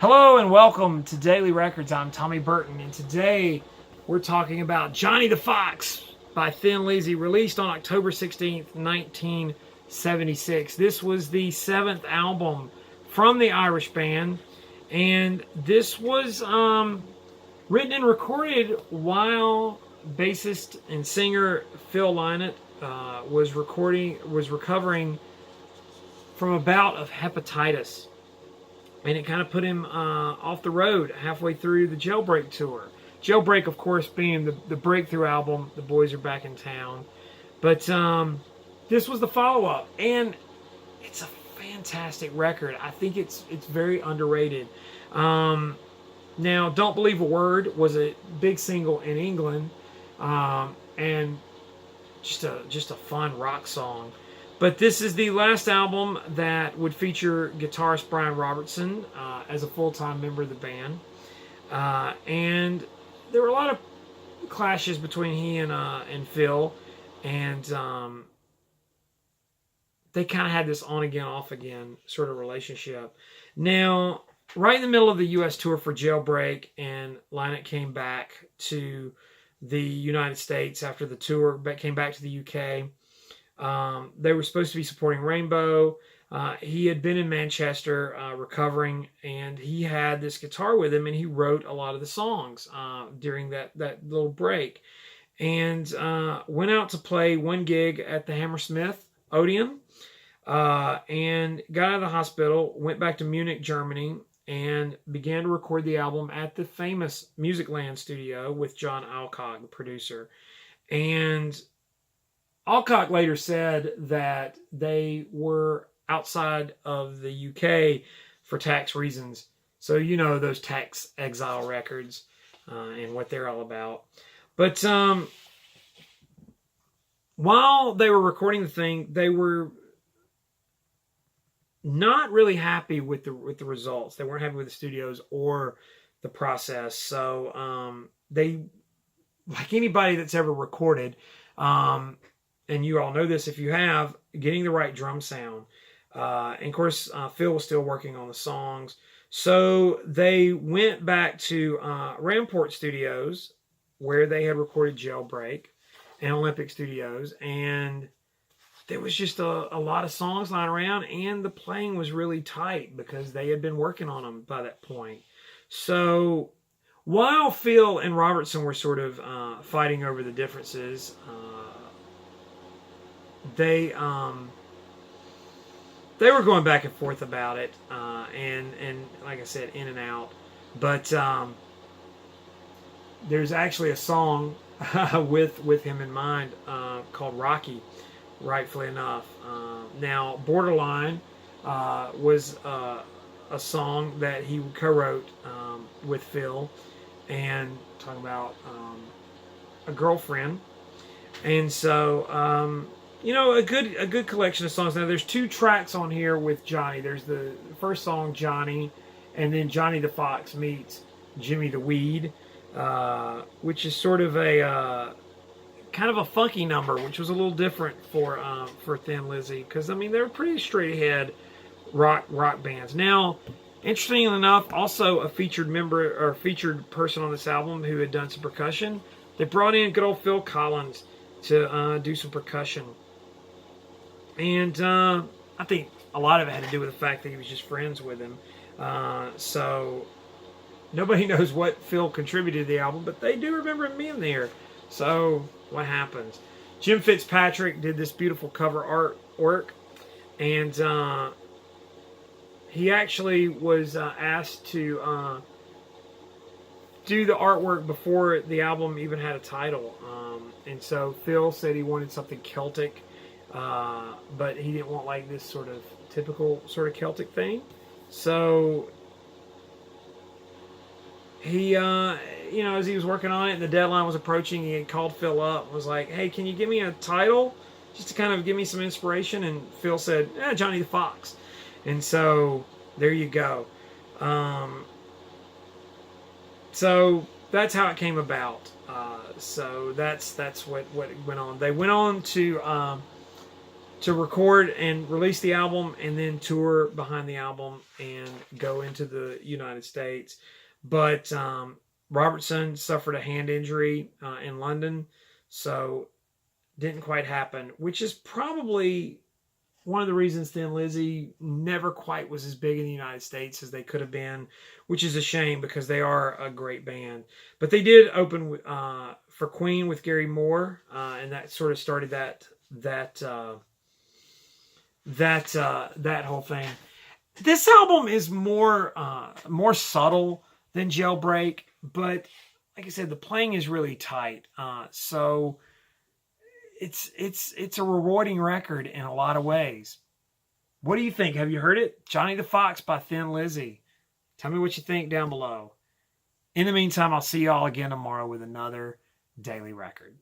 Hello and welcome to Daily Records. I'm Tommy Burton, and today we're talking about Johnny the Fox by Thin Lizzy, released on October 16th, 1976. This was the seventh album from the Irish band, and this was written and recorded while bassist and singer Phil Lynott was recovering from a bout of hepatitis. And it kind of put him off the road halfway through the Jailbreak tour. Jailbreak, of course, being the breakthrough album, The Boys Are Back in Town. But this was the follow-up, and it's a fantastic record. I think it's very underrated. Now, Don't Believe a Word was a big single in England, and just a fun rock song. But this is the last album that would feature guitarist Brian Robertson as a full-time member of the band. And there were a lot of clashes between he and Phil. And they kind of had this on-again, off-again sort of relationship. Now, right in the middle of the U.S. tour for Jailbreak, and Lynott came back to the United States after the tour, came back to the U.K., they were supposed to be supporting Rainbow. He had been in Manchester recovering, and he had this guitar with him, and he wrote a lot of the songs during that little break. And went out to play one gig at the Hammersmith Odeon, and got out of the hospital, went back to Munich, Germany, and began to record the album at the famous Musicland studio with John Alcott, the producer. And Alcott later said that they were outside of the UK for tax reasons. So, you know, those tax exile records and what they're all about. But while they were recording the thing, they were not really happy with the results. They weren't happy with the studios or the process. So they, like anybody that's ever recorded, and you all know this if you have, getting the right drum sound. And of course, Phil was still working on the songs. So they went back to Ramport Studios, where they had recorded Jailbreak, and Olympic Studios. And there was just a lot of songs lying around, and the playing was really tight because they had been working on them by that point. So while Phil and Robertson were sort of fighting over the differences, they were going back and forth about it, and like I said, in and out. But there's actually a song with him in mind called Rocky, rightfully enough. Now, Borderline was a song that he co-wrote with Phil, and talking about a girlfriend. And so you know, a good collection of songs. Now, there's two tracks on here with Johnny. There's the first song, Johnny, and then Johnny the Fox meets Jimmy the Weed, which is sort of a kind of a funky number, which was a little different for Thin Lizzy, because I mean they're pretty straight ahead rock bands. Now, interestingly enough, also a featured member or featured person on this album who had done some percussion. They brought in good old Phil Collins to do some percussion. And I think a lot of it had to do with the fact that he was just friends with him. So nobody knows what Phil contributed to the album, but they do remember him being there. So what happens? Jim Fitzpatrick did this beautiful cover artwork, and he actually was asked to do the artwork before the album even had a title. And so Phil said he wanted something Celtic, but he didn't want like this sort of typical sort of Celtic thing. So he, you know, as he was working on it and the deadline was approaching, he had called Phil up and was like, hey, can you give me a title just to kind of give me some inspiration? And Phil said, Johnny the Fox. And so there you go. So that's how it came about. So that's what went on. They went on to to record and release the album and then tour behind the album and go into the United States. But Robertson suffered a hand injury in London, so didn't quite happen, which is probably one of the reasons Thin Lizzy never quite was as big in the United States as they could have been, which is a shame because they are a great band. But they did open for Queen with Gary Moore, and that sort of started that whole thing. This album is more subtle than Jailbreak, but like I said, the playing is really tight. So it's a rewarding record in a lot of ways. What do you think? Have you heard it? Johnny the Fox by Thin Lizzy. Tell me what you think down below. In the meantime, I'll see y'all again tomorrow with another daily record.